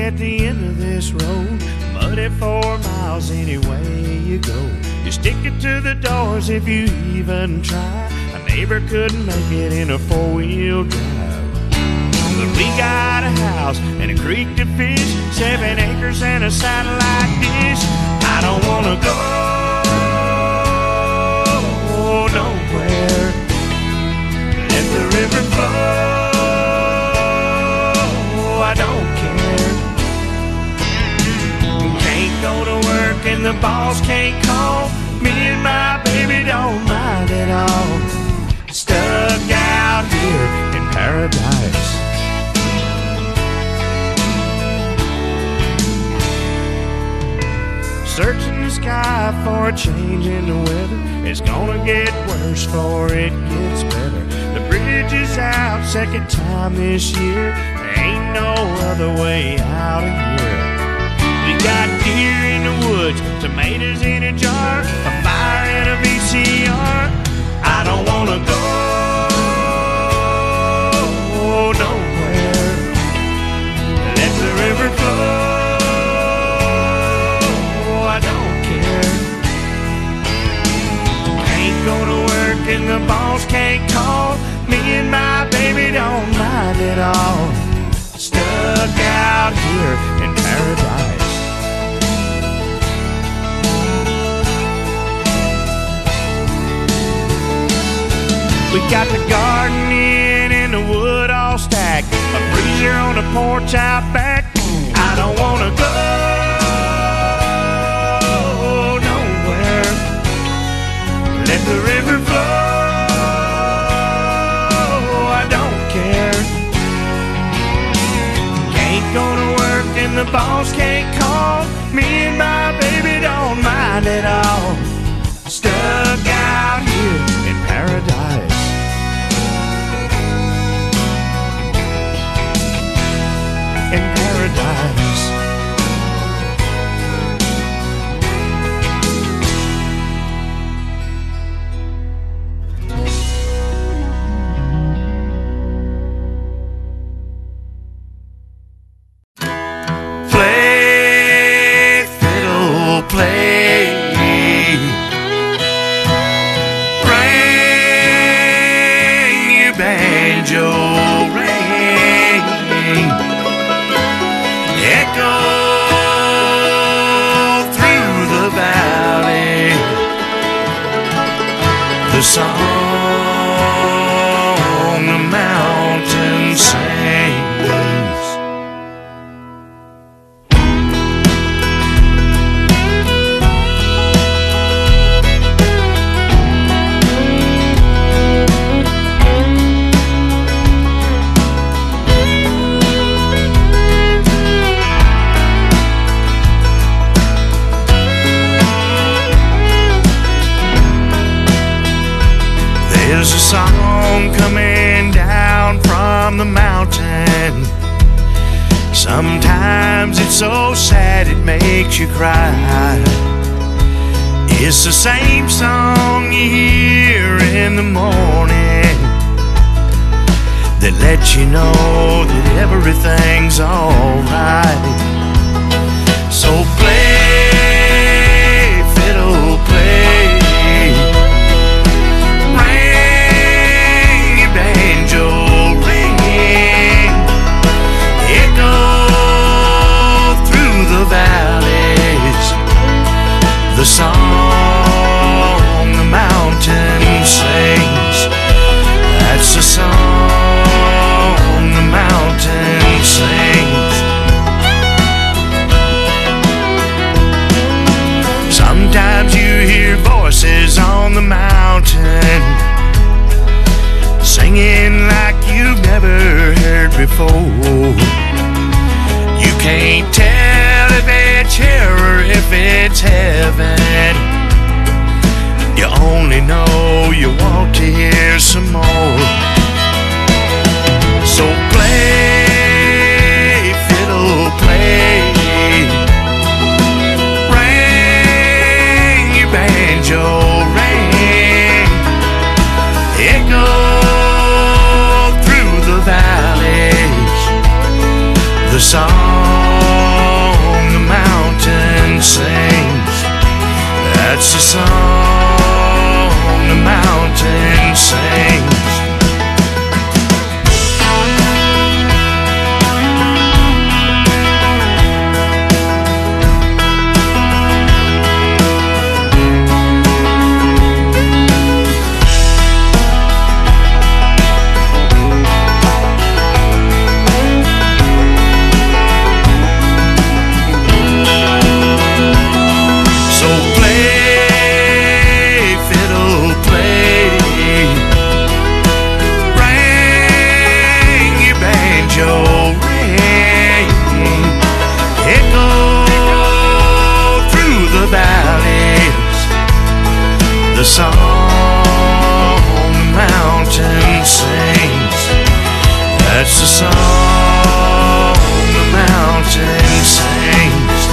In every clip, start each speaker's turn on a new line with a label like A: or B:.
A: at the end of this road, muddy 4 miles any way you go. You stick it to the doors if you even try. A neighbor couldn't make it in a 4-wheel drive. But we got a house and a creek to fish, 7 acres and a satellite dish. I don't wanna go nowhere. Let the river flow, I don't care. Can't go to work and the boss can't call. Me and my baby don't mind at all. Stuck out here in paradise. Searching the sky for a change in the weather. It's gonna get worse before it gets better. The bridge is out, second time this year. There ain't no other way out of here. We got deer in the woods, tomatoes in a jar, a fire and a VCR. I don't wanna go nowhere. Let the river flow, I don't care. Can't go to work and the boss can't call. Me and my baby don't mind at all. Stuck out here in paradise. We got the garden in and the wood all stacked, a freezer on the porch out back. I don't wanna go nowhere. Let the river flow, I don't care. Can't go to work and the boss can't call. Me and my baby don't mind at all. Stuck out here in paradise. In paradise. Play, fiddle, play. Ring your banjo, ring. Echo through the valley, the song the mountain sings. There's a song coming down from the mountain. Sometimes it's so sad it makes you cry. It's the same song you hear in the morning that lets you know that everything's alright. So play, fiddle, play. The song the mountain sings. That's the song the mountain sings. Sometimes you hear voices on the mountain singing like you've never heard before. You can't tell if it's here or if it's heaven. You only know you want to hear some more. So play, fiddle, play. Ring your banjo, ring. Echo through the valleys, the song song the mountain sings. That's the song the mountain sings.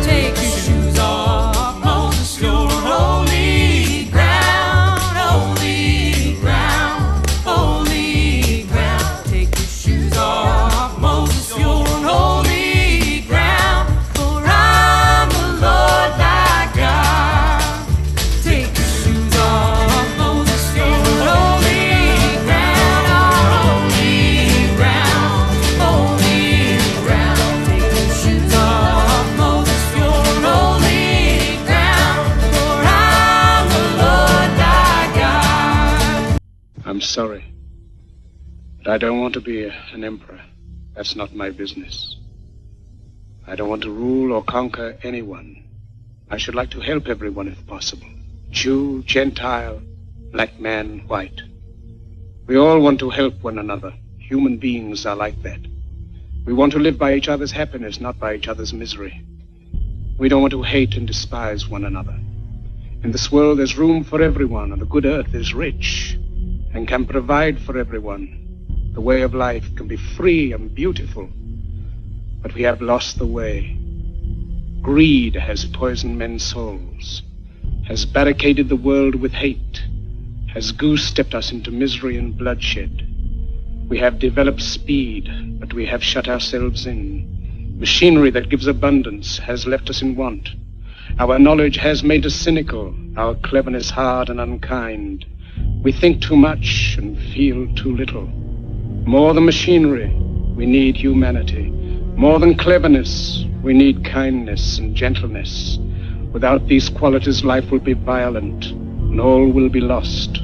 B: Take your shoes off, Moses, you're on holy ground, holy ground, holy ground. Take your shoes off, Moses, you're on holy ground, for I'm the Lord thy God. Take your shoes off, Moses, you're on holy ground, holy ground, holy ground. Take your shoes off, Moses, you're on holy ground, for I'm the Lord thy God.
C: I'm sorry, but I don't want to be an emperor. That's not my business. I don't want to rule or conquer anyone. I should like to help everyone if possible. Jew, Gentile, black man, white. We all want to help one another. Human beings are like that. We want to live by each other's happiness, not by each other's misery. We don't want to hate and despise one another. In this world, there's room for everyone, and the good earth is rich and can provide for everyone. The way of life can be free and beautiful, but we have lost the way. Greed has poisoned men's souls, has barricaded the world with hate, has goose-stepped us into misery and bloodshed. We have developed speed, but we have shut ourselves in. Machinery that gives abundance has left us in want. Our knowledge has made us cynical, our cleverness hard and unkind. We think too much and feel too little. More than machinery, we need humanity. More than cleverness, we need kindness and gentleness. Without these qualities, life will be violent, and all will be lost.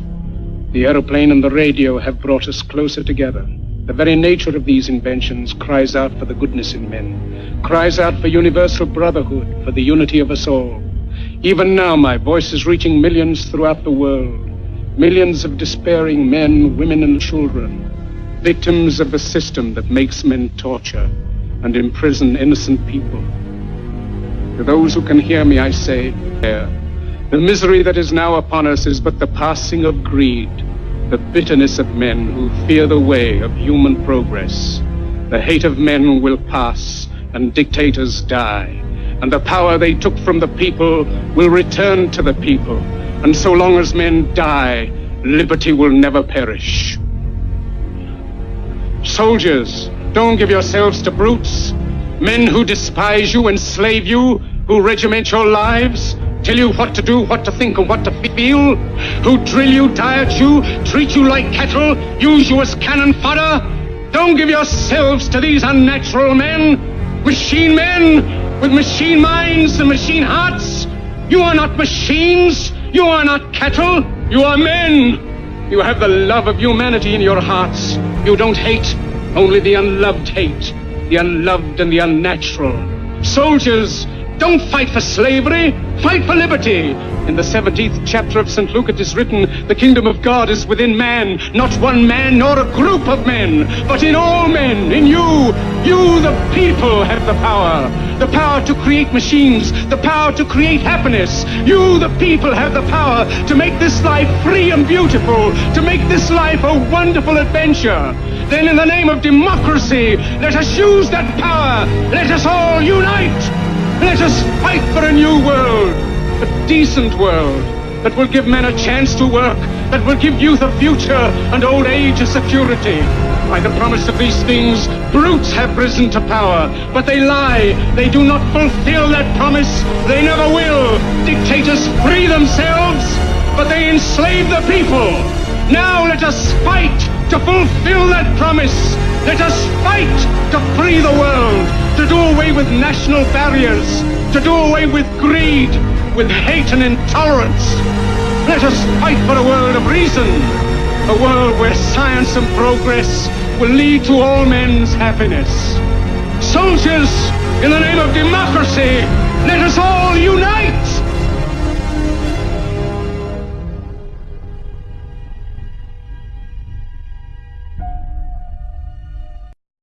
C: The aeroplane and the radio have brought us closer together. The very nature of these inventions cries out for the goodness in men, cries out for universal brotherhood, for the unity of us all. Even now, my voice is reaching millions throughout the world. Millions of despairing men, women, and children, victims of a system that makes men torture and imprison innocent people. To those who can hear me, I say, the misery that is now upon us is but the passing of greed, the bitterness of men who fear the way of human progress. The hate of men will pass and dictators die, and the power they took from the people will return to the people. And so long as men die, liberty will never perish. Soldiers, don't give yourselves to brutes, men who despise you, enslave you, who regiment your lives, tell you what to do, what to think, and what to feel, who drill you, diet you, treat you like cattle, use you as cannon fodder. Don't give yourselves to these unnatural men, machine men with machine minds and machine hearts. You are not machines, you are not cattle, you are men. You have the love of humanity in your hearts. You don't hate, only the unloved hate, the unloved and the unnatural. Soldiers, don't fight for slavery, fight for liberty. In the 17th chapter of St. Luke it is written, the kingdom of God is within man, not one man nor a group of men, but in all men, in you. You, the people, have the power to create machines, the power to create happiness. You, the people, have the power to make this life free and beautiful, to make this life a wonderful adventure. Then in the name of democracy, let us use that power. Let us all unite. Let us fight for a new world, a decent world, that will give men a chance to work, that will give youth a future and old age a security. By the promise of these things, brutes have risen to power, but they lie. They do not fulfill that promise. They never will. Dictators free themselves, but they enslave the people. Now let us fight to fulfill that promise. Let us fight to free the world, to do away with national barriers, to do away with greed, with hate and intolerance. Let us fight for a world of reason, a world where science and progress will lead to all men's happiness. Soldiers, in the name of democracy, let us all unite!